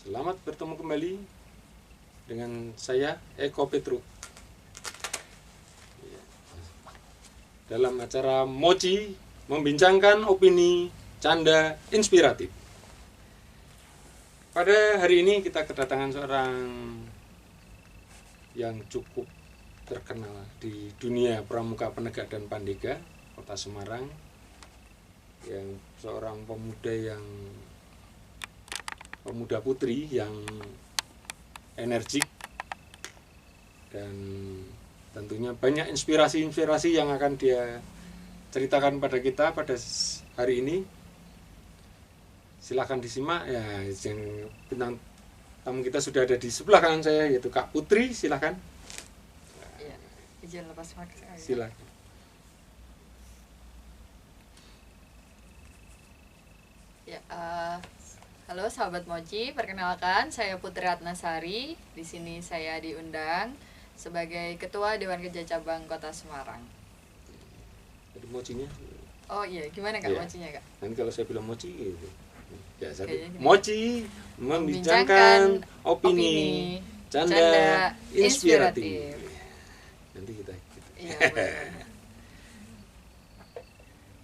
Selamat bertemu kembali dengan saya Eko Petruk dalam acara Mochi membincangkan opini canda inspiratif. Pada hari ini kita kedatangan seorang yang cukup terkenal di dunia pramuka, penegak dan pandega Kota Semarang, yang seorang pemuda putri yang energik dan tentunya banyak inspirasi yang akan dia ceritakan pada kita pada hari ini. Silahkan disimak ya. Yang bintang tamu kita sudah ada di sebelah kanan saya, yaitu Kak Putri. Silahkan. Iya, izin lepas mic. Silahkan. Ya, halo sahabat Mochi, perkenalkan saya Putri Ratnasari. Di sini saya diundang sebagai Ketua Dewan Kerja Cabang Kota Semarang. Jadi mochinya? Oh iya, gimana Kak mochinya Kak? Nanti kalau saya bilang mochi gitu. Ya, Kayaknya gini. Mochi membincangkan opini canda inspiratif. Nanti kita gitu. Iya,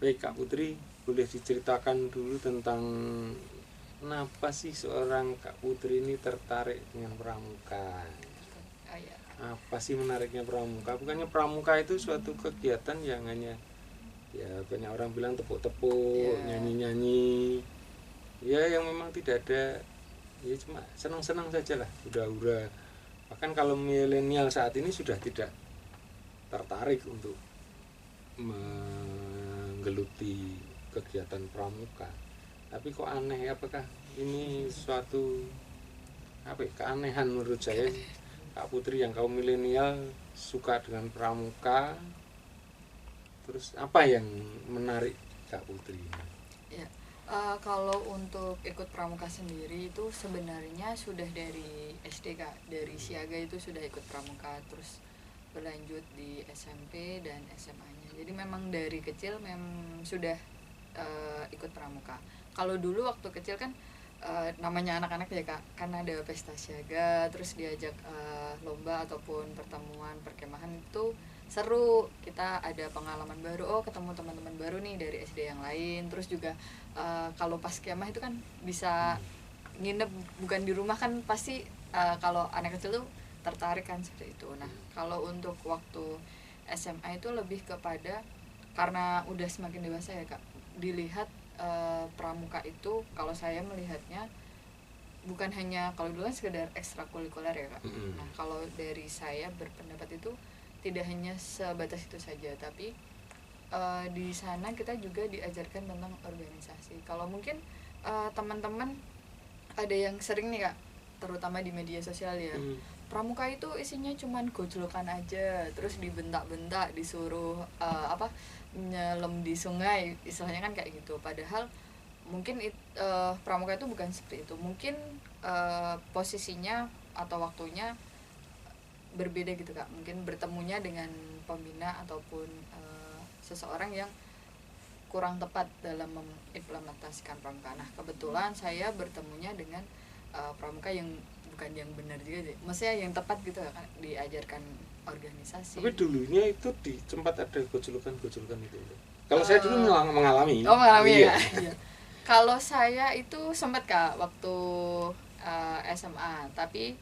Baik Kak Putri, boleh diceritakan dulu tentang kenapa sih seorang Kak Putri ini tertarik dengan pramuka? Oh iya. Apa sih menariknya pramuka? Bukannya pramuka itu suatu kegiatan yang hanya ya banyak orang bilang tepuk-tepuk, nyanyi-nyanyi. Ya yang memang tidak ada, ya cuma senang-senang saja lah, hura-hura. Bahkan kalau milenial saat ini sudah tidak tertarik untuk menggeluti kegiatan pramuka. Tapi kok aneh, apakah ini suatu keanehan menurut saya? Kak Putri yang kaum milenial suka dengan pramuka, terus apa yang menarik Kak Putri? Ya, kalau untuk ikut pramuka sendiri itu sebenarnya sudah dari SD Kak, dari siaga itu sudah ikut pramuka, terus berlanjut di SMP dan SMA-nya. Jadi memang dari kecil memang sudah ikut pramuka. Kalau dulu waktu kecil kan namanya anak-anak ya Kak, kan ada pesta siaga, terus diajak lomba ataupun pertemuan perkemahan, itu seru, kita ada pengalaman baru, ketemu teman-teman baru nih dari SD yang lain. Terus juga kalau pas kemah itu kan bisa nginep bukan di rumah kan, pasti kalau anak kecil tuh tertarik kan seperti itu. Nah kalau untuk waktu SMA itu lebih kepada karena udah semakin dewasa ya Kak, dilihat pramuka itu kalau saya melihatnya bukan hanya, kalau dulu kan sekedar ekstrakurikuler ya Kak. Nah kalau dari saya berpendapat itu tidak hanya sebatas itu saja, tapi di sana kita juga diajarkan tentang organisasi. Kalau mungkin teman-teman ada yang sering nih Kak, terutama di media sosial ya, pramuka itu isinya cuman gojlokan aja, terus dibentak-bentak, disuruh nyelam di sungai, istilahnya kan kayak gitu. Padahal mungkin pramuka itu bukan seperti itu. Mungkin posisinya atau waktunya berbeda gitu Kak. Mungkin bertemunya dengan pembina ataupun seseorang yang kurang tepat dalam mengimplementasikan pramuka. Nah kebetulan saya bertemunya dengan pramuka yang bukan yang benar juga sih, maksudnya yang tepat gitu kan, diajarkan organisasi. Tapi dulunya itu di tempat ada gojlokan itu. Kalau saya dulu mengalami. Oh mengalami ya. Iya. Kalau saya itu sempat Kak waktu SMA, tapi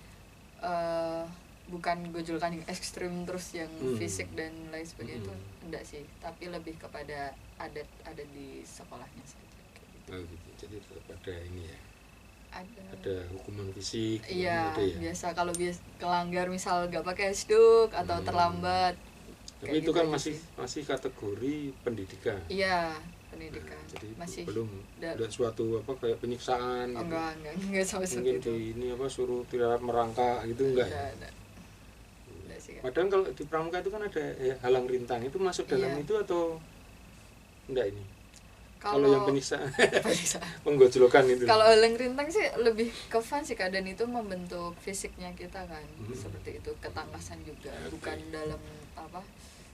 bukan gojlokan yang ekstrim terus yang fisik dan lain sebagainya, itu enggak sih, tapi lebih kepada ada di sekolahnya saja gitu. Oh gitu. Jadi pada ini ya. Ada hukuman fisik. Iya, ya? Biasa kalau kelanggar misal nggak pakai handuk atau terlambat. Tapi itu kan masih kategori pendidikan. Iya, pendidikan. Nah, jadi masih belum ada suatu kayak penyiksaan. Oh, gitu. Enggak sampai seperti itu. Mungkin ini suruh tidak merangkak gitu enggak? Enggak sih, Kak. Padahal kalau di pramuka itu kan ada halang rintang, itu masuk dalam itu atau enggak ini? Kalau yang penyiksaan penggojlokan itu. Kalau halang rintang sih lebih ke fun sih Kak, dan itu membentuk fisiknya kita kan, seperti itu, ketangkasan juga, bukan dalam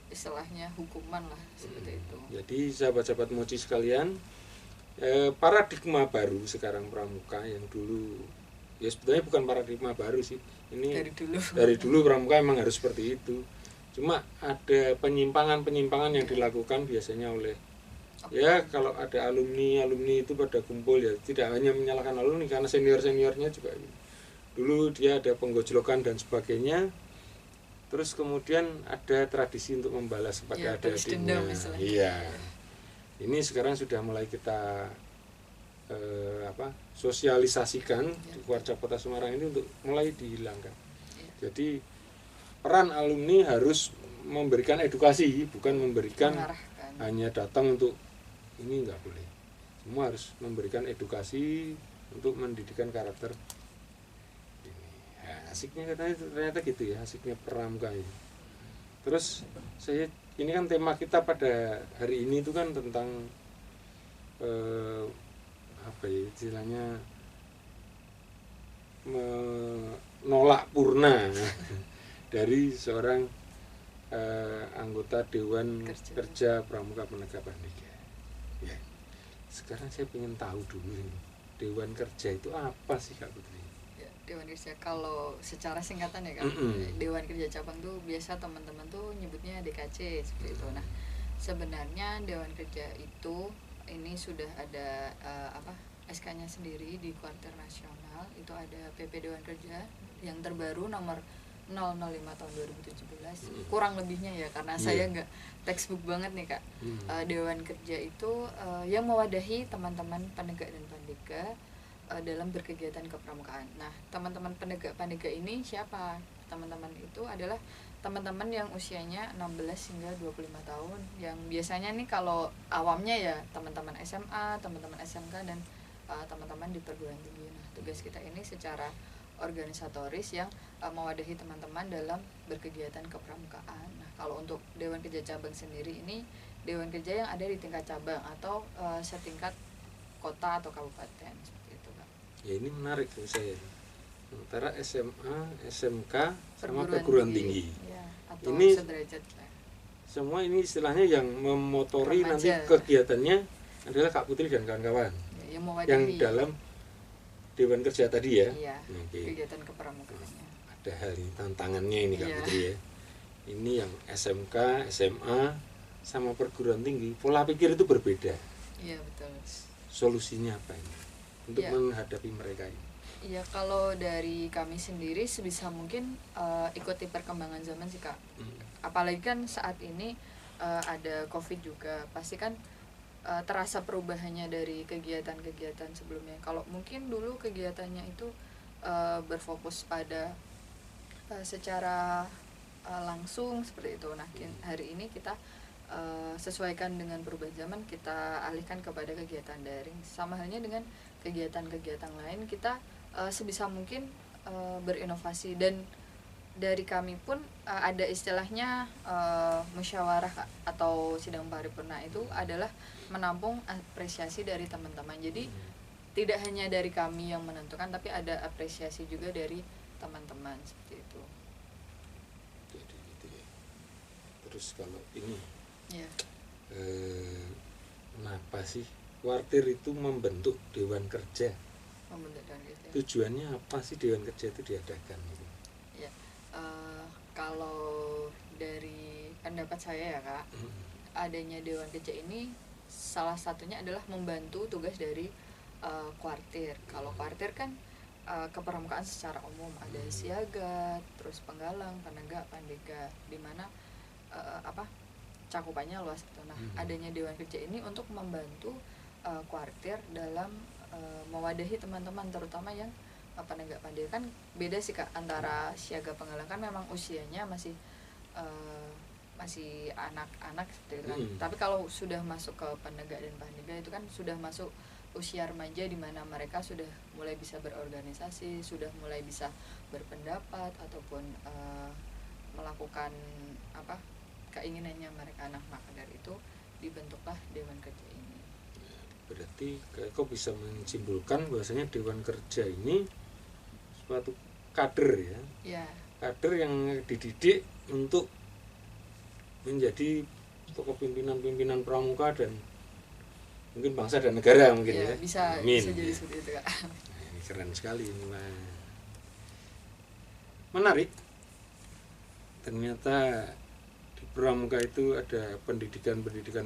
istilahnya hukuman lah, seperti itu. Jadi sahabat-sahabat Mochi sekalian, paradigma baru sekarang pramuka yang dulu ya sebetulnya bukan paradigma baru sih, ini dari dulu pramuka emang harus seperti itu, cuma ada penyimpangan yang dilakukan biasanya oleh ya kalau ada alumni itu pada kumpul ya tidak hanya menyalahkan alumni karena seniornya juga dulu dia ada penggojlokan dan sebagainya, terus kemudian ada tradisi untuk membalas kepada adik-adiknya. Iya, ini sekarang sudah mulai kita sosialisasikan di Warca Kota Semarang ini untuk mulai dihilangkan. Jadi peran alumni harus memberikan edukasi, bukan memberikan hanya datang untuk ini, nggak boleh. Semua harus memberikan edukasi untuk mendidikan karakter ini. Nah, asiknya ternyata gitu ya, asiknya pramuka ini. Terus ini kan tema kita pada hari ini itu kan tentang apa ya istilahnya, menolak purna dari seorang anggota Dewan Kerja Pramuka Penegak Pandega. Ya. Sekarang saya ingin tahu dulu ini, Dewan Kerja itu apa sih Kak Putri? Ya, Dewan Kerja kalau secara singkatan ya Kak, Dewan Kerja Cabang tuh biasa teman-teman tuh nyebutnya DKC seperti itu. Nah, sebenarnya Dewan Kerja itu ini sudah ada SK-nya sendiri di Kuartir Nasional. Itu ada PP Dewan Kerja yang terbaru nomor 005 tahun 2017. Kurang lebihnya ya karena saya nggak textbook banget nih Kak. Dewan Kerja itu yang mewadahi teman-teman penegak dan pandega dalam berkegiatan kepramukaan. Nah, teman-teman penegak pandega ini siapa? Teman-teman itu adalah teman-teman yang usianya 16 hingga 25 tahun, yang biasanya nih kalau awamnya ya teman-teman SMA, teman-teman SMK, dan teman-teman di perguruan tinggi. Nah, tugas kita ini secara organisatoris yang mewadahi teman-teman dalam berkegiatan kepramukaan. Nah, kalau untuk Dewan Kerja Cabang sendiri ini Dewan Kerja yang ada di tingkat cabang atau setingkat kota atau kabupaten seperti itu Kak. Ya ini menarik tuh saya. Antara SMA, SMK sama perguruan tinggi. Ya, atau ini sederajat. Semua ini istilahnya yang memotori remaja. Nanti kegiatannya adalah Kak Putri dan kawan-kawan. Ya, yang dalam Dewan Kerja tadi ya. Iya, kegiatan kepramukaannya. Ada hal ini, tantangannya ini Kak Putri ya. Ini yang SMK, SMA sama perguruan tinggi, pola pikir itu berbeda. Iya, betul. Solusinya apa ini untuk menghadapi mereka ini? Iya, kalau dari kami sendiri sebisa mungkin ikuti perkembangan zaman sih Kak. Apalagi kan saat ini ada COVID juga, pasti kan terasa perubahannya dari kegiatan-kegiatan sebelumnya. Kalau mungkin dulu kegiatannya itu berfokus pada secara langsung seperti itu. Nah, hari ini kita sesuaikan dengan perubahan zaman, kita alihkan kepada kegiatan daring. Sama halnya dengan kegiatan-kegiatan lain, kita sebisa mungkin berinovasi, dan dari kami pun ada istilahnya musyawarah atau sidang paripurna itu adalah menampung apresiasi dari teman-teman. Jadi tidak hanya dari kami yang menentukan, tapi ada apresiasi juga dari teman-teman seperti itu. Jadi gitu ya. Terus kalau ini kenapa sih Kuartir itu membentuk Dewan Kerja? Tujuannya apa sih Dewan Kerja itu diadakan? Ya, kalau dari pendapat saya ya Kak, adanya Dewan Kerja ini salah satunya adalah membantu tugas dari Kuartir. Kalau Kuartir kan kepramukaan secara umum, ada siaga, terus penggalang, penegak, pandega, di mana cakupannya luas gitu. Nah, adanya Dewan Kerja ini untuk membantu Kuartir dalam mewadahi teman-teman, terutama yang penegak pandega. Kan beda sih Kak antara siaga penggalang, kan memang usianya masih anak-anak seperti itu kan. Tapi kalau sudah masuk ke penegak dan pandega itu kan sudah masuk usia remaja, di mana mereka sudah mulai bisa berorganisasi, sudah mulai bisa berpendapat ataupun melakukan keinginannya mereka. Nah, maka dari itu dibentuklah Dewan Kerja ini. Berarti kok bisa menyimpulkan bahwasanya Dewan Kerja ini suatu kader ya. Kader yang dididik untuk menjadi tokoh pimpinan pramuka dan mungkin bangsa dan negara mungkin ya. Bisa jadi seperti itu Kak. Nah, ini keren sekali ini. menarik. Ternyata di pramuka itu ada pendidikan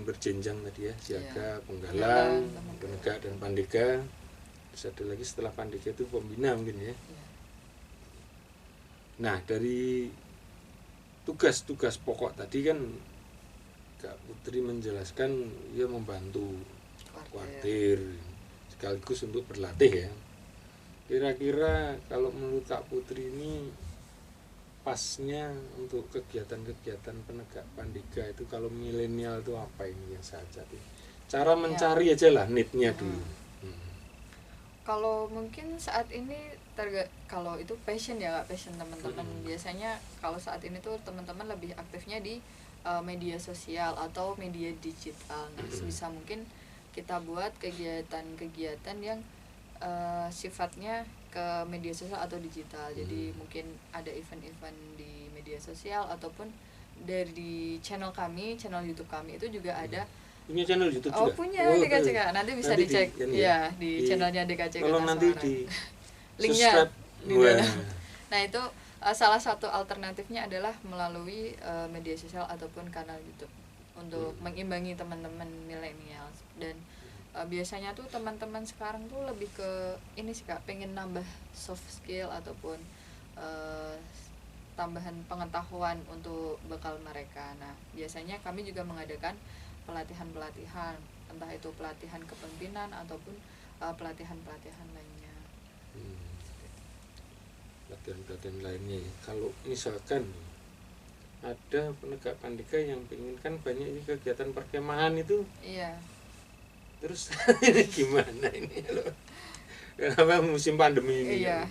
berjenjang tadi ya, siaga, penggalang, penegak dan pandega. Terus ada lagi setelah pandega itu pembina mungkin ya. Nah, dari tugas-tugas pokok tadi kan Kak Putri menjelaskan ia membantu kuartir sekaligus untuk berlatih ya. Kira-kira kalau menurut Kak Putri ini pasnya untuk kegiatan-kegiatan penegak pandega itu kalau milenial itu apa ini yang saya cari? Cara mencari aja lah need-nya dulu. Kalau mungkin saat ini kalau itu passion ya Kak, passion teman-teman. Biasanya kalau saat ini tuh teman-teman lebih aktifnya di media sosial atau media digital. Nah, sebisa mungkin kita buat kegiatan-kegiatan yang sifatnya ke media sosial atau digital. Jadi mungkin ada event-event di media sosial ataupun dari channel YouTube kami itu juga ada. Punya channel YouTube juga? Oh, punya DKCK. Nanti bisa dicek di channelnya DKCK. Kalau nanti di linknya di mana. Nah, itu salah satu alternatifnya adalah melalui media sosial ataupun kanal YouTube untuk mengimbangi teman-teman milenial. Dan biasanya tuh teman-teman sekarang tuh lebih ke ini sih Kak, pengen nambah soft skill ataupun tambahan pengetahuan untuk bekal mereka. Nah, biasanya kami juga mengadakan pelatihan-pelatihan, entah itu pelatihan kepemimpinan ataupun pelatihan-pelatihan lainnya. Pelatihan-pelatihan lainnya ya. Kalau misalkan ada penegak pandega yang pengen kan banyak ini kegiatan perkemahan itu. Iya. Terus ini gimana ini loh? Kenapa musim pandemi ini? Iya.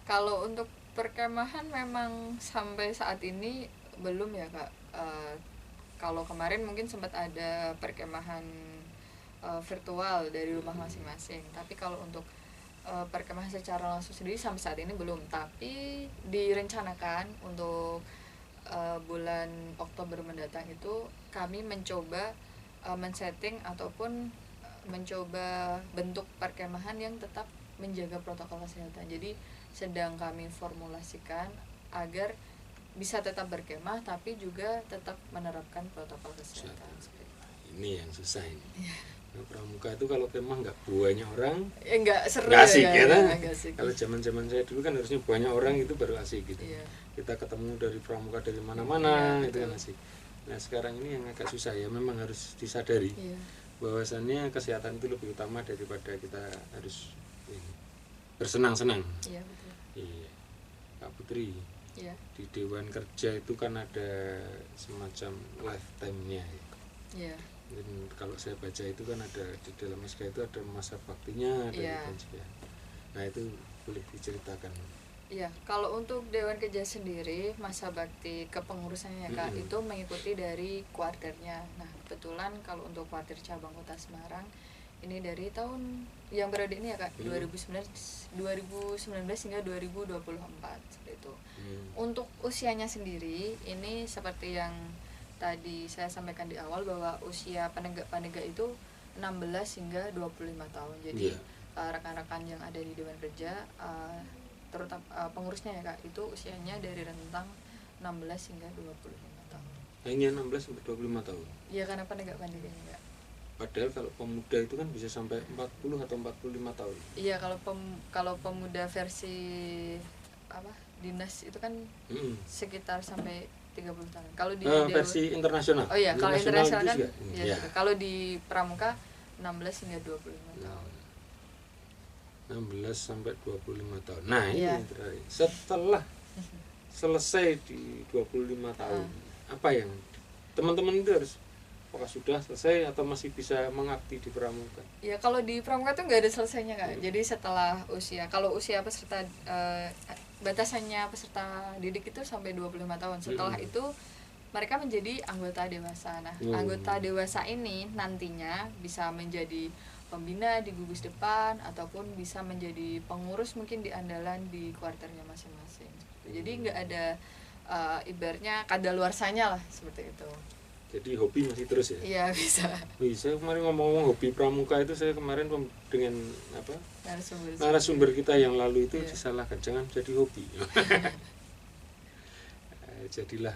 Kalau untuk perkemahan memang sampai saat ini belum ya Kak. Kalau kemarin mungkin sempat ada perkemahan virtual dari rumah masing-masing. Tapi kalau untuk perkemahan secara langsung sendiri sampai saat ini belum. Tapi direncanakan untuk bulan Oktober mendatang itu kami mencoba men-setting ataupun mencoba bentuk perkemahan yang tetap menjaga protokol kesehatan. Jadi sedang kami formulasikan agar bisa tetap berkemah tapi juga tetap menerapkan protokol kesehatan. Ini yang susah ini. Nah, pramuka itu kalau kemah nggak banyak orang, nggak seru nggak asik ya, ya. Kalau zaman saya dulu kan harusnya banyak orang itu baru asik gitu. Kita ketemu dari pramuka dari mana-mana itu kan asik. Nah, sekarang ini yang agak susah ya, memang harus disadari bahwasannya kesehatan itu lebih utama daripada kita harus bersenang-senang. Iya, betul. Iya. Kak Putri. Iya. Di Dewan Kerja itu kan ada semacam lifetime-nya ya. Iya. Dan kalau saya baca itu kan ada di dalam SK itu ada masa baktinya, ada juga. Nah, itu boleh diceritakan. Iya, kalau untuk Dewan Kerja sendiri masa bakti kepengurusannya Kak itu mengikuti dari kuarternya. Nah, kebetulan kalau untuk kuarter cabang Kota Semarang ini dari tahun yang periode ini ya Kak, 2019 hingga 2024 seperti itu. Untuk usianya sendiri ini seperti yang tadi saya sampaikan di awal bahwa usia penegak-penegak itu 16 hingga 25 tahun. Jadi rekan-rekan yang ada di Dewan Kerja terutama pengurusnya ya Kak, itu usianya dari rentang 16 hingga 25 tahun. Hanya 16 sampai 25 tahun? Iya, karena penegak-penegaknya Kak. Padahal kalau pemuda itu kan bisa sampai 40 atau 45 tahun. Iya, kalau pemuda versi dinas itu kan sekitar sampai 30 tahun. Kalau di versi internasional. Oh iya, kalau internasional kan ya. Kalau di pramuka 16 hingga 25 tahun. 16 sampai 25 tahun. Nah, ini terakhir. Setelah selesai di 25 tahun, apa yang teman-teman itu harus, apakah sudah selesai atau masih bisa mengabdi di pramuka? Ya, kalau di pramuka tuh nggak ada selesainya Kak. Jadi setelah kalau usia peserta batasannya peserta didik itu sampai 25 tahun. Setelah itu mereka menjadi anggota dewasa. Nah, anggota dewasa ini nantinya bisa menjadi pembina di gugus depan ataupun bisa menjadi pengurus mungkin di andalan di kuarternya masing-masing. Jadi nggak ada ibaratnya kadaluarsanya lah seperti itu. Jadi hobi masih terus ya? Iya, bisa. Saya kemarin ngomong-ngomong hobi pramuka itu, saya kemarin dengan narasumber kita yang lalu itu disalahkan, jangan jadi hobi. jadilah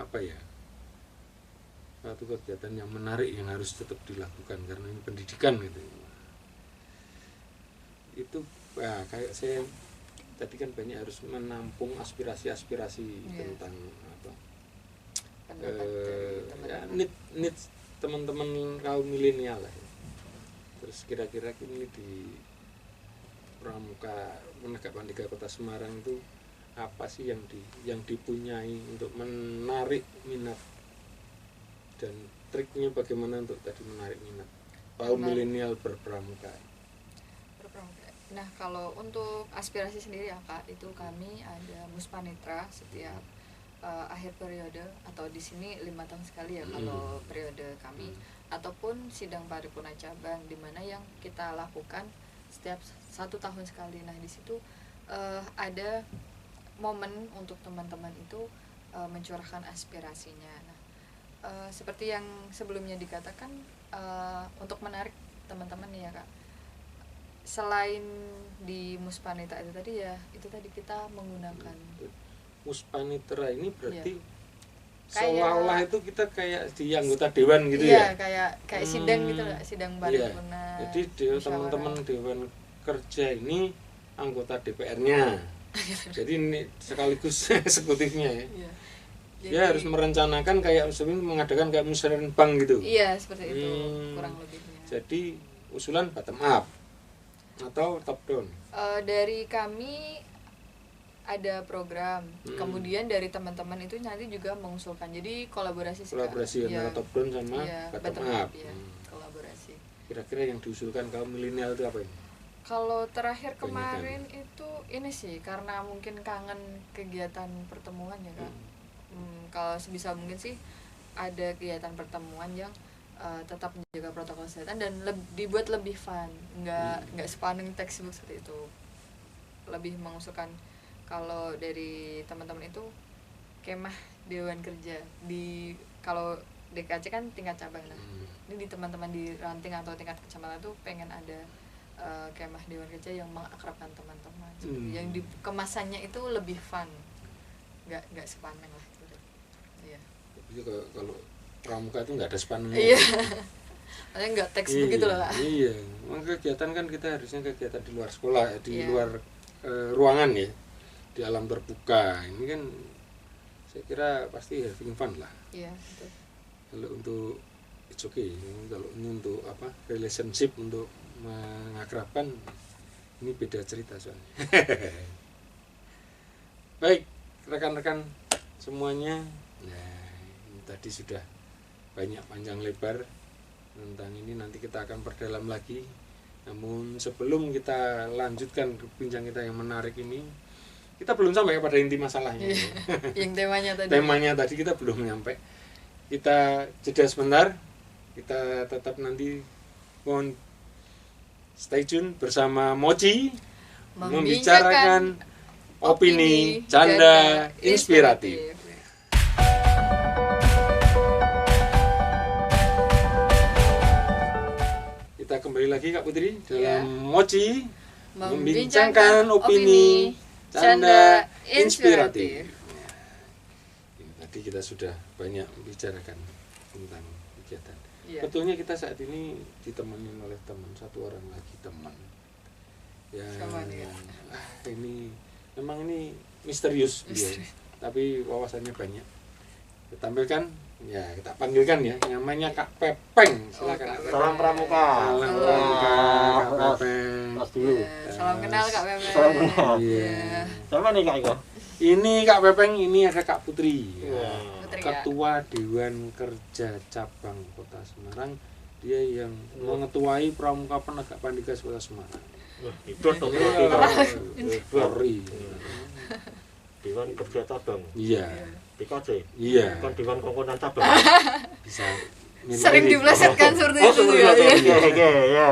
apa ya, suatu kegiatan yang menarik yang harus tetap dilakukan karena ini pendidikan gitu. Itu kayak saya tadi kan banyak harus menampung aspirasi-aspirasi tentang apa ya need teman-teman kaum milenial lah ya. Terus kira-kira ini di Pramuka Penegak Pandika Kota Semarang itu apa sih yang dipunyai untuk menarik minat, dan triknya bagaimana untuk tadi menarik minat kaum milenial berpramuka? Nah, kalau untuk aspirasi sendiri ya Kak, itu kami ada Muspanitra setiap akhir periode, atau di sini 5 tahun sekali ya kalau periode kami, ataupun sidang paripurna cabang, di mana yang kita lakukan setiap 1 tahun sekali. Nah, di situ ada momen untuk teman-teman itu mencurahkan aspirasinya. Nah, seperti yang sebelumnya dikatakan, untuk menarik teman-teman ya Kak, selain di Muspanitra itu tadi ya, itu tadi kita menggunakan Muspanitra ini berarti kayak, seolah-olah itu kita kayak di anggota dewan gitu ya? Iya, kayak sidang gitu lah, sidang paripurna. Jadi teman-teman dewan kerja ini anggota DPR-nya. Jadi ini sekaligus eksekutifnya ya. Iya. Jadi, dia harus merencanakan kayak misalnya mengadakan kayak musrenbang gitu. Iya, seperti itu kurang lebihnya. Jadi usulan bottom up atau top down? Dari kami ada program, kemudian dari teman-teman itu nanti juga mengusulkan, jadi kolaborasi antara top down sama bottom up. Kolaborasi. Kira-kira yang diusulkan kaum milenial itu apa ini? Kalau terakhir kemarin itu ini sih, karena mungkin kangen kegiatan pertemuan ya Kak. Kalau sebisa mungkin sih ada kegiatan pertemuan yang tetap menjaga protokol kesehatan dan dibuat lebih fun, nggak sepaneng textbook seperti itu. Lebih mengusulkan kalau dari teman-teman itu kemah dewan kerja di, kalau DKC kan tingkat cabang, nah ini di teman-teman di ranting atau tingkat kecamatan tuh pengen ada kemah dewan kerja yang mengakrabkan teman-teman, yang di kemasannya itu lebih fun, nggak sepaneng lah gitu. Iya. Jadi kalau pramuka itu nggak ada sepanengnya. Iya. Makanya nggak textbook gitu loh Kak. Iya. Memang kegiatan kan kita harusnya kegiatan di luar sekolah, di luar ruangan ya, di alam terbuka. Ini kan saya kira pasti having fun lah. Iya, betul. Kalau untuk it's okay. Kalau ini untuk apa, relationship, untuk mengakrabkan, ini beda cerita soalnya. Baik, rekan-rekan semuanya. Nah, ini tadi sudah banyak panjang lebar tentang ini, nanti kita akan perdalam lagi. Namun sebelum kita lanjutkan bincang kita yang menarik ini, kita belum sampai pada inti masalahnya. Yang temanya tadi kita belum nyampe. Kita jeda sebentar. Kita tetap nanti mohon stay tune bersama Mochi membicarakan opini canda inspiratif. Kita kembali lagi Kak Putri dalam Mochi membincangkan opini canda inspiratif. Ini tadi kita sudah banyak membicarakan tentang kegiatan. Betulnya kita saat ini ditemani oleh teman, satu orang lagi teman. Ya, ini memang ini misterius dia, tapi wawasannya banyak. Kita tampilkan, ya kita panggilkan ya, namanya Kak Pepeng. Silakan. Salam Pramuka. Salam Pramuka, Kak Pepeng. Mas dulu. Salam kenal Kak Pepeng. Salam kenal. Iya. Sama nih Kak Iko. Ini Kak Pepeng, ini ada Kak Putri. Putri, Ketua Dewan Kerja Cabang Kota Semarang. Dia yang mengetuai Pramuka Penegak Pandika Kota Semarang. Itu dong. Polri. Dewan Kerja Cabang. Iya. DKC. Iya. Kan Dewan Kongkonan Cabang. Bisa. Sering diplesetkan seperti itu ya. Iya, iya.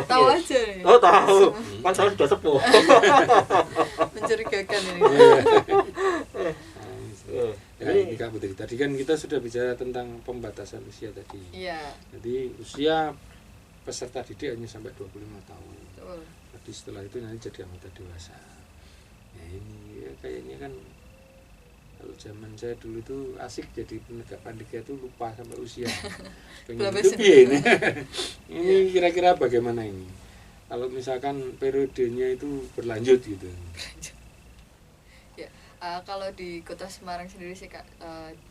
Tahu aja nih. Oh, tahu. Kan saya sudah sepuh. Mencurigakan ini. Ya, ini Kak Putri. Tadi kan kita sudah bicara tentang pembatasan usia tadi. Iya. Jadi usia peserta didik hanya sampai 25 tahun. Betul. Jadi setelah itu nanti jadi anggota dewasa. Ya ini kayaknya kan Kalau zaman saya dulu itu asik jadi penegak panitia itu lupa sampai usia. Pengen Berapa itu sih? piye ini? Ini kira-kira bagaimana ini? Kalau misalkan periodenya itu berlanjut gitu. Ya, kalau di Kota Semarang sendiri sih Kak,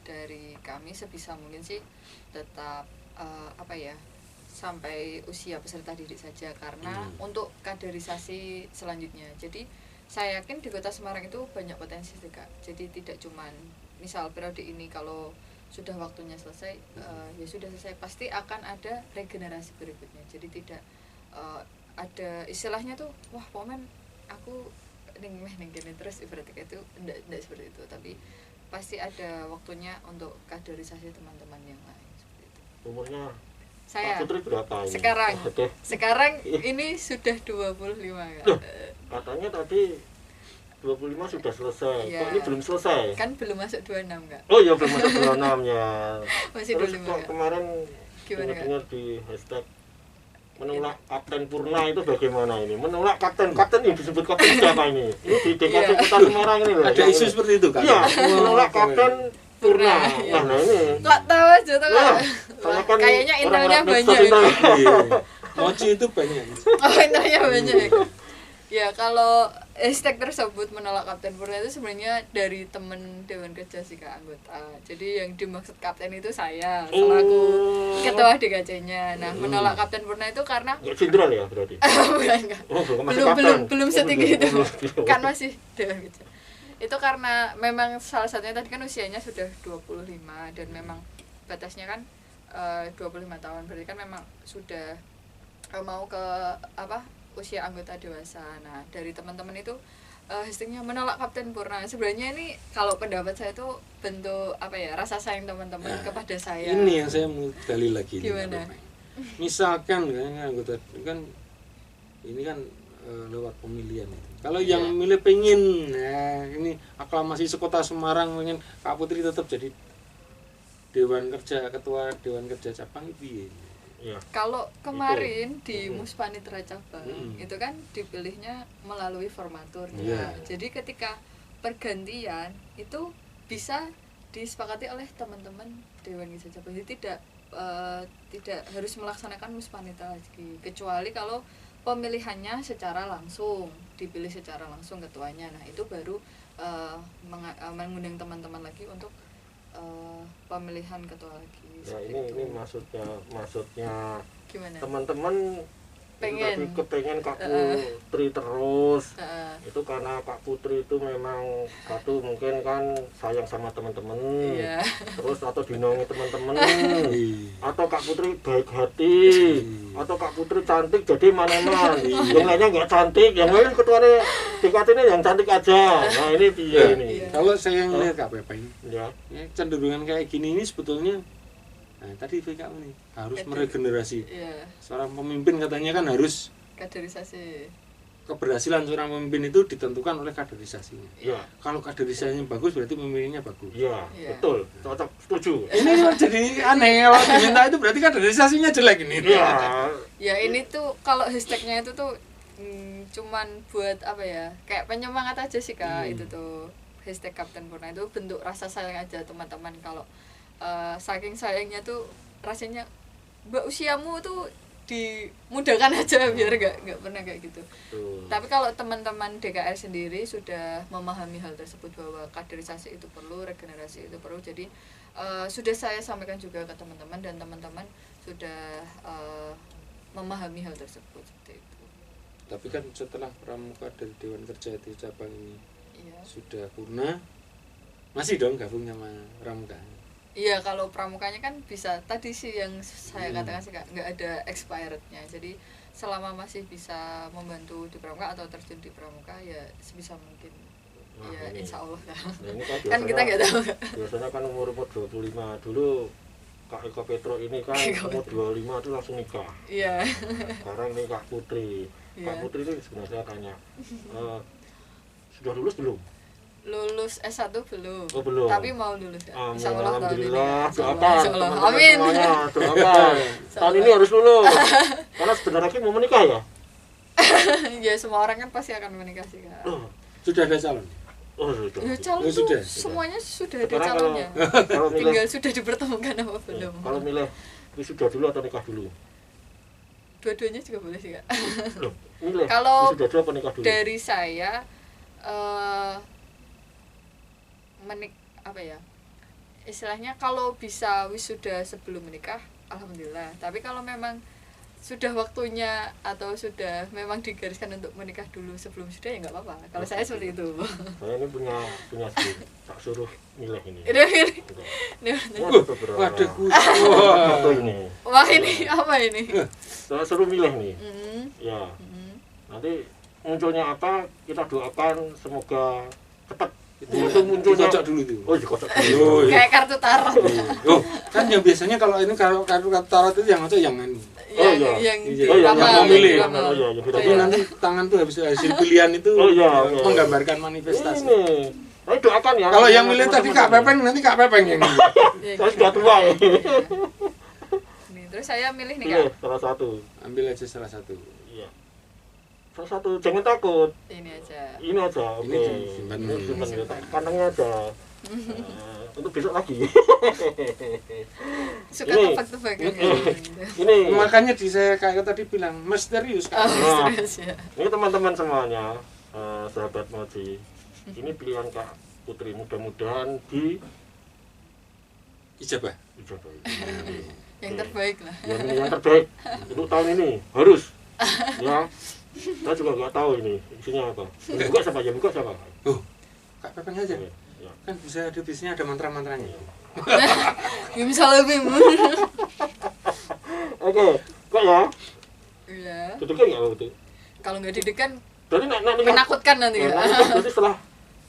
dari kami sebisa mungkin sih tetap apa ya, sampai usia peserta didik saja karena untuk kaderisasi selanjutnya. Jadi saya yakin di Kota Semarang itu banyak potensi sih Kak. Jadi tidak cuman misal periode ini kalau sudah waktunya selesai, ya sudah selesai, pasti akan ada regenerasi berikutnya. Jadi tidak ada istilahnya tuh, wah pomen aku ning gini terus ibaratnya itu enggak seperti itu, tapi pasti ada waktunya untuk kaderisasi teman-teman yang lain seperti itu. Umurnya Saya Pak Putri berapa ini? sekarang ini sudah 25 Kak. Loh, katanya tadi 25 sudah selesai. Iya. Kok ini belum selesai? Kan belum masuk 26 Kak. Oh ya belum masuk 26 ya. Masih Terus 25 kok Kak. kemarin Gimana, Kak? dengar di hashtag menolak Kapten Purna itu bagaimana ini? Menolak kapten yang disebut kapten siapa ini? Ini di DKP Iya. Kota Semarang ini loh. Ada yang isu ini. seperti itu kan? Iya, menolak kapten Purna. Iya. Nah ini. Kok tahu aja tuh Kak? Nah, Wah, kan kayaknya intelnya orang-orang medsos banyak. intel. Iya. Mochi itu banyak. Oh, intelnya banyak. Ya, kalau hashtag tersebut menolak Kapten Purna itu sebenarnya dari temen Dewan Kerja sih Kak, anggota. Jadi yang dimaksud kapten itu saya selaku ketua DKC-nya. Nah, menolak Kapten Purna itu karena Ya jenderal ya berarti. bukan Kak. Oh, masih belum kapten. belum Oh, setinggi itu. belum. Kan masih Dewan Kerja. Itu karena memang salah satunya tadi kan usianya sudah 25 dan memang batasnya kan 25 tahun, berarti kan memang sudah mau ke apa usia anggota dewasa. Nah, dari teman-teman itu hashtagnya menolak Kapten Purna. Sebenarnya ini kalau pendapat saya itu bentuk apa ya, rasa sayang teman-teman Nah, kepada saya. Ini yang saya mau gali lagi. Gimana? Misalkan kan anggota kan ini kan lewat pemilihan itu. Kalau yang milih pengen, nah ini aklamasi sekota Semarang pengen Kak Putri tetap jadi ketua Dewan Kerja cabang itu. Iya. Kalau kemarin di Muspanitra cabang itu kan dipilihnya melalui formatur. Iya. Jadi ketika pergantian itu bisa disepakati oleh teman-teman Dewan Kerja cabang. Jadi tidak harus melaksanakan Muspanitra lagi, kecuali kalau pemilihannya secara langsung, dipilih secara langsung ketuanya. Nah, itu baru mengundang teman-teman lagi untuk pemilihan ketua lagi. Ya ini maksudnya Gimana? teman-teman Pengen. tadi kepengen Kak Putri terus. Heeh. Itu karena Kak Putri itu memang satu mungkin kan sayang sama teman-teman. Iya. Terus atau dinaungi teman-teman. Iya. Atau Kak Putri baik hati. Atau Kak Putri cantik jadi maneman. Yang lainnya nggak cantik, yang lain ketuanya DKT ini yang cantik aja. Nah ini piye ini? Iya. Kalau saya ngelihat Kak Pepe ini, Ya. ya, cenderungan kayak gini ini sebetulnya, nah tadi VK ini harus meregenerasi. Iya. Seorang pemimpin katanya kan harus Kaderisasi. keberhasilan seorang pemimpin itu ditentukan oleh kaderisasinya. Ya. Kalau kaderisasinya bagus berarti pemimpinnya bagus. Iya, Iya. betul. Cocok, setuju. Ini kok jadi aneh kalau diminta itu berarti kaderisasinya jelek ini. Iya. Ya ini tuh kalau hashtagnya itu tuh cuman buat apa ya, kayak penyemangat aja sih Kak. Itu tuh hashtag Kapten Purna itu bentuk rasa sayang aja teman-teman. Kalau saking sayangnya tuh rasanya mbak usiamu tuh dimudahkan aja biar nggak pernah kayak gitu. Tapi kalau teman-teman DKR sendiri sudah memahami hal tersebut bahwa kaderisasi itu perlu, regenerasi itu perlu, jadi sudah saya sampaikan juga ke teman-teman dan teman-teman sudah memahami hal tersebut seperti itu. Tapi kan setelah pramuka dari Dewan Kerja di cabang ini Iya. sudah purna, masih dong gabung sama pramuka. Iya, kalau pramukanya kan bisa, tadi sih yang saya katakan sih Kak, nggak ada expirednya. Jadi selama masih bisa membantu di pramuka atau terjun di pramuka ya sebisa mungkin. Nah, Ya ini. insya Allah Kak. Nah, ini Kan kita nggak tahu Kak. Biasanya kan umur 25 dulu Kak Eko Petro ini kan umur 25 itu langsung nikah. Iya. Sekarang ini Kak Putri. Kak Iya. Putri ini sebenarnya saya tanya, sudah lulus belum? Lulus S1 belum. Oh, belum. Tapi mau lulus Kak. Insya Allah tahun ini. Alhamdulillah, Insya Allah. doakan Insya Allah. teman-teman Amin. semuanya, doakan. Tahun ini harus lulus. Karena sebentar lagi mau menikah ya? Ya semua orang kan pasti akan menikah sih Kak. Oh, Sudah ada calon. Oh, sudah. Ya calon Oh, tuh sudah. semuanya sudah ada Sekarang calonnya. kalau milih Tinggal sudah dipertemukan apa belum. kalau milih wisuda dulu atau nikah dulu? Dua-duanya juga boleh sih, Kak. Loh, milih Kalau wisuda dulu apa nikah dulu? Dari saya apa ya? Istilahnya kalau bisa wisuda sebelum menikah, alhamdulillah. Tapi kalau memang sudah waktunya atau sudah memang digariskan untuk menikah dulu sebelum sudah, ya nggak apa-apa. Kalau saya seperti itu. Saya ini punya sendiri. Tak suruh milih ini. Udah milih. Waduh, Satu ini. Wah, ini apa ini? Saya suruh milih nih. Mm. Ya. Mm. Nanti munculnya apa? Kita doakan semoga cepat. Itu munculnya. Dikocok dulu tuh. Oh, dikocok Oh, dulu. iya. Kayak kartu tarot. Oh, kan yang biasanya kalau ini kartu tarot itu yang ngocok yang ini. Oh, iya. Yang Iya, diramal, yang mau milih. diramal. Oh, iya, yang kita Jadi nanti tangan tuh habis hasil pilihan itu Oh, iya, iya. menggambarkan manifestasi. Ini. Tapi doakan ya. Kalau yang milih tadi Kak Pepeng, nanti Kak Pepeng yang milih. Ya, Saya gitu. sudah tua ya. Nih, terus saya milih nih, Pilih Kak. salah satu. Ambil aja salah satu. Iya. Salah satu, jangan takut. Ini aja. Ini aja, oke. Ini simpan Ini dulu. simpan dulu. Kantongnya aja. Untuk besok lagi. Suka Ini. tebak-tebakan. Ini. Makanya saya kayak tadi bilang misterius Oh, Kak. serius ya. Ini teman-teman semuanya, sahabat Moji. Ini pilihan Kak Putri, mudah-mudahan Ijabah. dijabai. Yang terbaik lah. Yang terbaik untuk tahun ini harus. Ya. Saya juga nggak tahu ini isinya apa. Buka siapa ya? Buka siapa? Oh, Kak Pepeng aja. Ya. Kan bisa ada biasanya ada mantra-mantranya. Ya bisa lebih. Oke, kok ya? Iya. Duduknya nggak waktu itu? Kalau nggak didekan Berarti nanti menakutkan nanti ya. Berarti setelah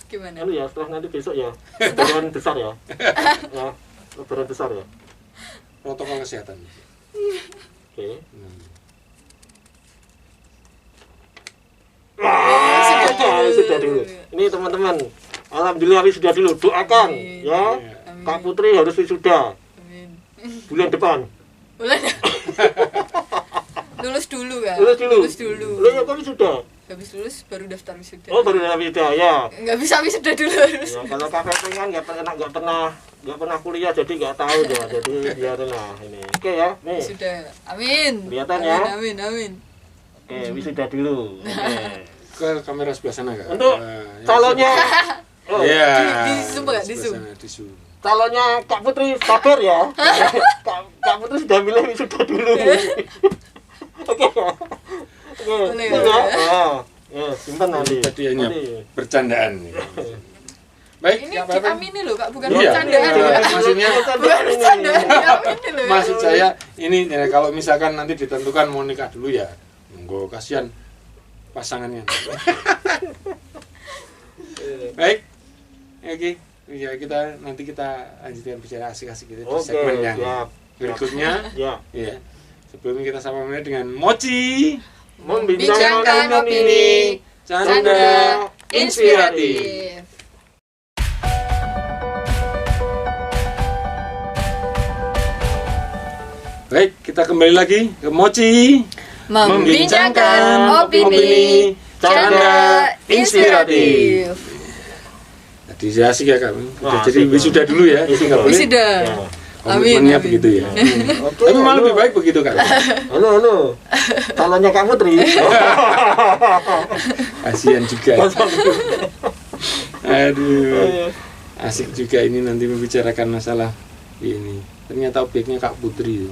Gimana? ya, setelah nanti besok ya. Lebaran besar ya. Ya, lebaran besar ya. Protokol kesehatan. Oke. Sudah dulu. Ini teman-teman, alhamdulillah sudah dulu. Doakan Amin. ya. Amin. Kak Putri harus wisuda Amin. bulan depan. Boleh. Lulus dulu kan? Lulus dulu. Lulus dulu. Lu ya kok wisuda? Habis lulus baru daftar wisuda. Oh, baru dalam wisuda ya. Nggak bisa wisuda dulu harus. Ya, kalau Kak Pepeng kan nggak pernah kuliah jadi nggak tahu ya. Jadi biarlah ini. Oke ya, nih. Wisuda. Amin. Kelihatan Amin, ya? Amin, amin. Oke, wisuda dulu. Oke. Ke kamera sebelah sana Kak. Untuk Yang calonnya, oh, Iya. Di zoom nggak? Di Sebelah zoom. sana, di zoom. calonnya Kak Putri sabar ya. Kak Putri sudah milih wisuda dulu. Oke. Oke. Boleh, Ini boleh. ya. Ya, simpan nanti. Tadi hanya Nanti. bercandaan. Baik, Ini Kak Pepeng. diamini loh, Kak, bukan Iya. bercandaan Iya. ya. Maksudnya Bukan bercandaan, diamini loh. maksud saya ini ya, kalau misalkan nanti ditentukan mau nikah dulu ya, monggo kasihan pasangannya. Baik, oke, ya nanti kita lanjutkan bicara asik-asik gitu di Oke, segmen yang siap. berikutnya. Ya. Ya, sebelumnya kita sama dengan Mochi, Membincangkan opini, canda inspiratif. Baik, kita kembali lagi ke Mochi. Membincangkan opini, canda inspiratif. Tadi saya asik ya Kak. Udah Wah, jadi asik, wisuda dulu ya. Nggak boleh. Wisuda. Ya. Komitmennya Amin, begitu ya. Oke, Tapi malah halo. lebih baik begitu Kak. Halo. Calonnya Kak Putri. Kasihan juga. Aduh. Asik juga ini nanti membicarakan masalah ini. Ternyata objeknya Kak Putri.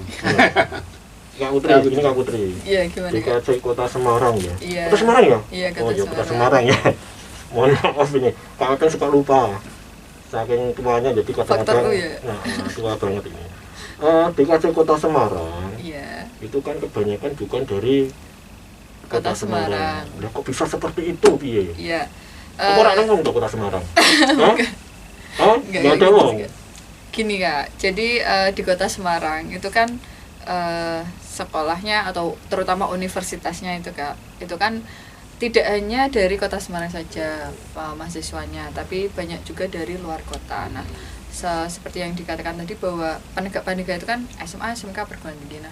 Kak Putri, ini Kak Putri. Iya, gimana, Di Kak? KC Kota Semarang ya. Iya. Kota Semarang ya? Iya, Kota Oh, ya Kota Semarang. Semarang ya. Mohon maaf ini. Kak kan suka lupa. Saking tuanya jadi kadang-kadang Faktor U ya? tua banget ini. Di KC Kota Semarang Iya. itu kan kebanyakan bukan dari Kota Semarang. Lah kok bisa seperti itu piye? Iya. Apa ora ngomong tuh Kota Semarang? Hah? Hah? Enggak Enggak ada gitu ngomong. sih, Kak. Gini Kak, jadi di Kota Semarang itu kan sekolahnya atau terutama universitasnya itu Kak, itu kan tidak hanya dari Kota Semarang saja mahasiswanya, tapi banyak juga dari luar kota. Nah, seperti yang dikatakan tadi bahwa penegak itu kan SMA, SMK, perguruan tinggi. Nah,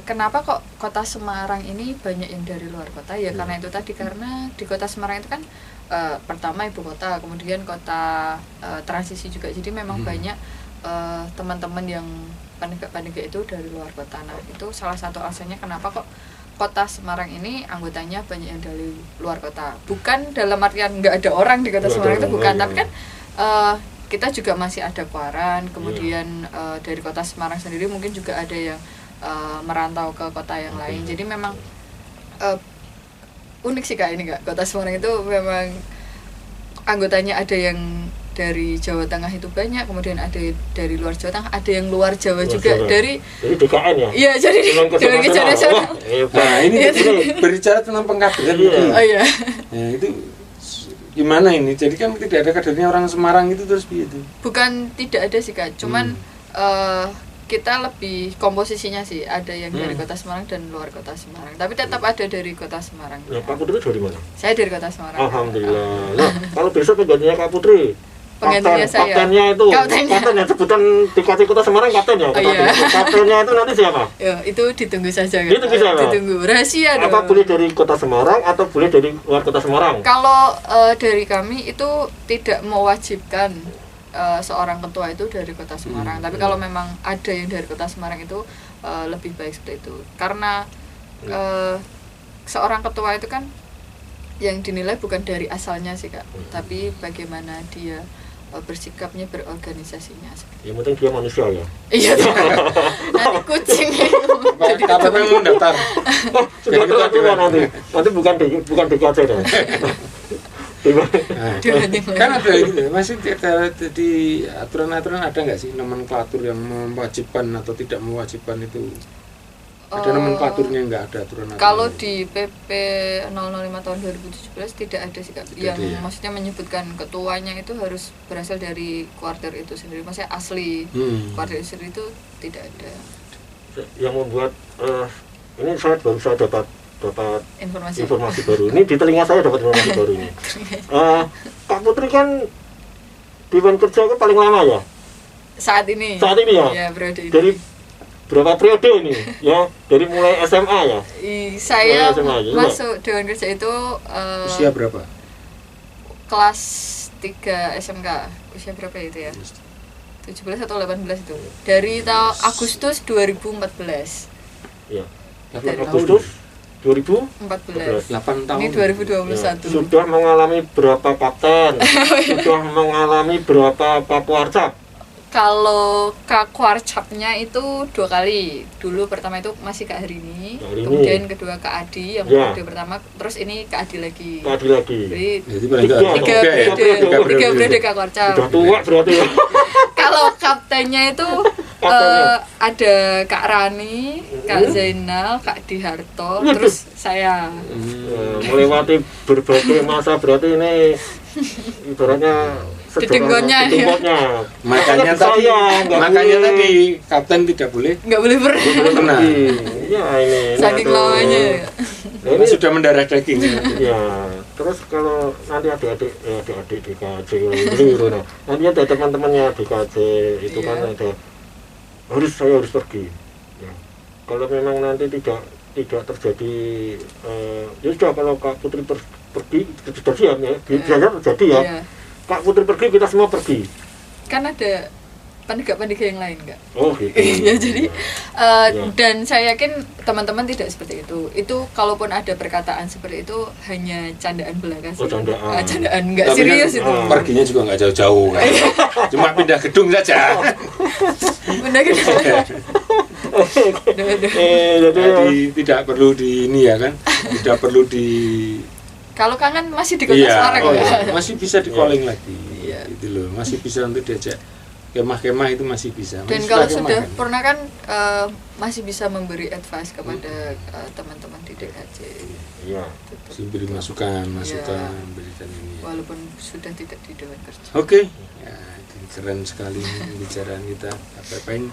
kenapa kok kota Semarang ini banyak yang dari luar kota ya, karena itu tadi, karena di kota Semarang itu kan pertama ibu kota, kemudian kota transisi juga, jadi memang banyak teman-teman yang penegak-penegak itu dari luar kota. Nah itu salah satu alasannya kenapa kok kota Semarang ini anggotanya banyak yang dari luar kota, bukan dalam artian nggak ada orang di kota Semarang itu, bukan, tapi kan kita juga masih ada Kuaran, kemudian dari kota Semarang sendiri mungkin juga ada yang merantau ke kota yang lain. Jadi memang unik sih Kak ini Kak, kota Semarang itu memang anggotanya ada yang dari Jawa Tengah itu banyak, kemudian ada dari luar Jawa Tengah, ada yang luar Jawa juga, dari DKN ya? Iya, jadi dengan kejuaraan nasional. Nah ini berbicara tentang pengkaderan itu. Oh iya. Nah, itu gimana ini? Jadi kan tidak ada kadernya orang Semarang itu, terus gitu. Bukan tidak ada sih Kak, cuman kita lebih komposisinya sih, ada yang dari kota Semarang dan luar kota Semarang, tapi tetap ada dari kota Semarang. Nah, Kak Putri dari mana? Saya dari kota Semarang. Alhamdulillah. Nah, kalau besok penggantinya Kak Putri, penggantinya saya. Kaptennya itu, kapten ya, sebutan di kota Semarang kapten ya. Oh, iya. Kaptennya itu nanti siapa? Ya, itu ditunggu saja Kak. Ditunggu siapa? Ditunggu, rahasia dong. Apa boleh dari kota Semarang atau boleh dari luar kota Semarang? Kalau dari kami itu tidak mewajibkan seorang ketua itu dari kota Semarang, tapi kalau memang ada yang dari kota Semarang itu lebih baik seperti itu, karena seorang ketua itu kan yang dinilai bukan dari asalnya sih Kak, tapi bagaimana dia bersikapnya, berorganisasinya. Yang penting dia manusia ya. Iya. Nanti kucing jadi KPP mau daftar. Sudah ketua nanti bukan DKC deh. Kan ada gitu, masih di aturan-aturan ada nggak sih nomenklatur yang mewajibkan atau tidak mewajibkan itu? Ada nomenklaturnya, nggak ada aturan-aturan? Kalau di PP 005 tahun 2017 tidak ada sih Kak, yang maksudnya menyebutkan ketuanya itu harus berasal dari kuarter itu sendiri, maksudnya asli kuarter itu sendiri itu tidak ada. Yang membuat ini saya dapat informasi baru. Ini di telinga saya dapat informasi baru ini. Kak Putri kan Dewan Kerja kan paling lama ya? Saat ini ya? Ya, ini. Dari berapa periode ini? Ya, dari mulai SMA ya? Saya masuk Dewan Kerja itu usia berapa? Kelas 3 SMK. Usia berapa itu ya? 17 atau 18 itu. Dari tahun Agustus 2014. Ya. Agustus 2014. 8 tahun. Ini 2021. Ya, sudah mengalami berapa kapten? Sudah mengalami berapa Papwarcap? Kalau Kakwarcapnya itu 2 kali. Dulu pertama itu masih Kak Harini, kemudian kedua Kak Adi yang periode pertama, terus ini Kak Adi lagi. Jadi 3 periode Kakwarcap. Sudah tua berarti ya. Kalau kaptennya itu ada Kak Rani, Kak Zainal, Kak Diharto, terus saya. Melewati berbagai masa, berarti ini ibaratnya Dedenggonnya. Makanya tadi kapten tidak boleh. Nggak boleh pernah. Iya ini. Saking lamanya. Ini sudah mendarah daging. Ya. Terus kalau nanti adik-adik DKJ nanti ada teman-temannya DKJ itu kan ada saya harus pergi. Ya. Kalau memang nanti tidak terjadi ya sudah, kalau Kak Putri pergi sudah siap ya. Biasanya terjadi ya. Kak Putri pergi, kita semua pergi. Kan ada penegak-penegak yang lain nggak? Oh gitu. Ya jadi dan saya yakin teman-teman tidak seperti itu. Itu kalaupun ada perkataan seperti itu hanya candaan belaka sih. Candaan nggak serius kan, itu. Perginya juga nggak jauh-jauh kan. Cuma pindah gedung saja. Pindah gedung. Jadi tidak perlu di ini ya kan. Tidak perlu di. Kalau kangen masih di kota Semarang masih bisa di calling lagi. Itu loh, masih bisa untuk diajak kemah-kemah, itu masih bisa. Dan kalau sudah pernah kan masih bisa memberi advice kepada teman-teman di DKJ. Iya. Beri masukan, berikan ini. Walaupun sudah tidak di Dewan Kerja. Oke. Ya, keren sekali pembicaraan kita. Apa-apain.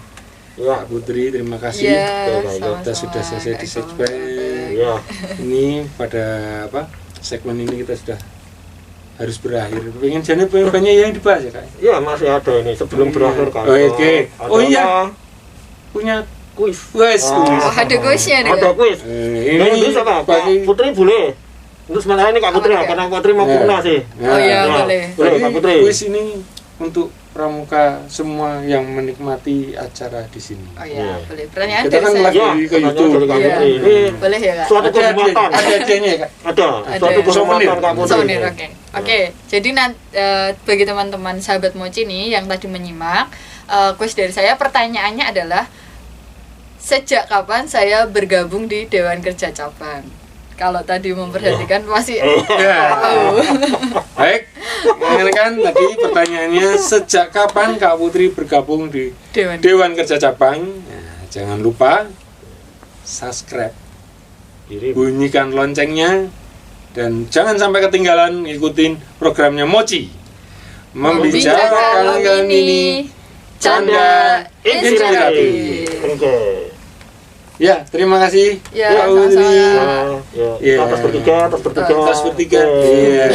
Kak Putri, terima kasih. Kita sudah selesai di segmen. Ini pada segmen ini kita sudah harus berakhir. Pengen jane banyak yang dibahas ya Kak? Iya, masih ada ini sebelum berakhir kan. Oke. Oh iya. Punya kuis. Wes. Oh, ada kuisnya nih. Ada kuis. Nah, ini bisa Kak bagi Putri boleh. Untuk sementara ini Kak Putri Oke. karena Putri mau Ya. purna sih. Oh iya, Nah, boleh. Boleh Kak Putri. kuis ini untuk pramuka semua yang menikmati acara di sini. Oh Iya. iya, boleh. Pertanyaan Kita dari kan saya. lagi Ya, ke pertanyaan YouTube. dari Kak Iya. Putri. Ini Boleh ya, Kak? suatu kehormatan. Ada hadiahnya ya, Kak? Ada Ada. suatu kehormatan Souvenir. Kak Putri. Souvenir, oke. Oke, jadi bagi teman-teman sahabat Mochi nih yang tadi menyimak, kuis dari saya pertanyaannya adalah sejak kapan saya bergabung di Dewan Kerja Cabang? Kalau tadi memperhatikan masih Ya. tahu. Baik. Ini kan tadi pertanyaannya sejak kapan Kak Putri bergabung di Dewan Kerja Cabang? Nah, jangan lupa subscribe, Kirim. bunyikan loncengnya, dan jangan sampai ketinggalan ngikutin programnya Mochi. Membicarakan kali ini canda inspiratif. Oke. Ya, terima kasih. Ya, Kak Putri. sama-sama. Ya, Iya. atas bertiga. Atas bertiga. Oke. Iya.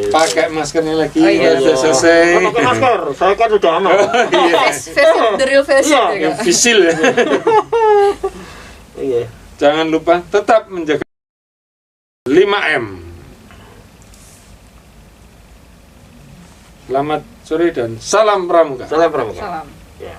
Pakai maskernya lagi. Oh, iya. Sudah selesai. Pakai masker, saya kan sudah aman. Iya. Versi the real version Iya. ya, Kak? Visil ya. Iya. Jangan lupa tetap menjaga 5M. Selamat sore dan salam pramuka. Salam pramuka. Salam. Ya.